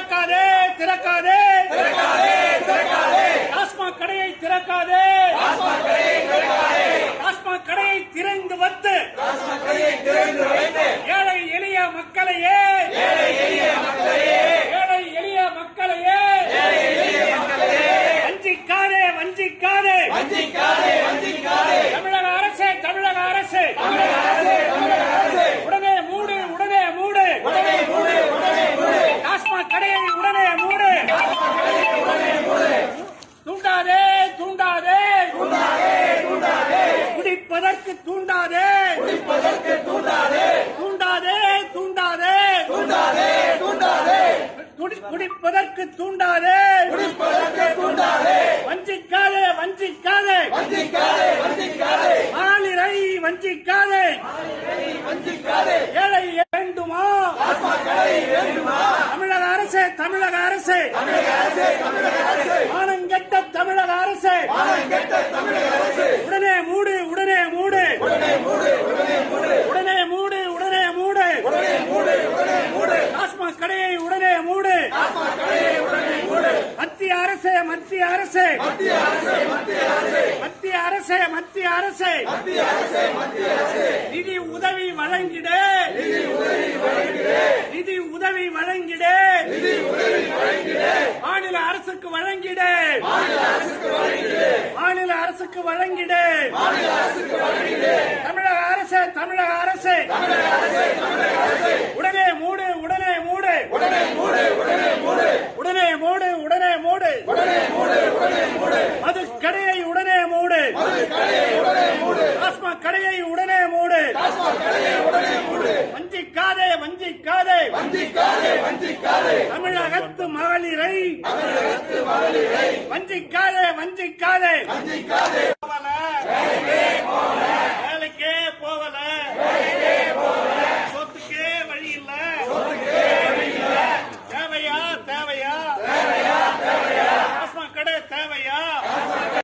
திறக்காதே திறக்காதே டாஸ்மாக் கடையை திறக்காதே டாஸ்மாக் கடையை திறந்து வைத்து ஏழை எளிய மக்களையே வஞ்சிக்காதே தமிழக அரசு உடனே மூடு டாஸ்மாக் கடையை உடனே மூடு தூண்டாதே குடிப்பதற்கு தூண்டாதே குடிப்பதற்கு தூண்டாதே வஞ்சிக்காதே மாநிலை வஞ்சிக்காதே ஏழை வேண்டுமா தமிழக அரசு மானங்கெட்ட தமிழக அரசு உடனே மூடு டாஸ்மாக் கடையை உடனே மூடு மத்திய அரசு நிதி உதவி வழங்கிடு மாநில அரசுக்கு வழங்கிடு தமிழக அரசு உடனே மூடு மது கடையை உடனே மூடு டாஸ்மாக் கடையை உடனே மூடு வஞ்சிக்காதே தமிழகத்து மகளிரை வஞ்சிக்காதே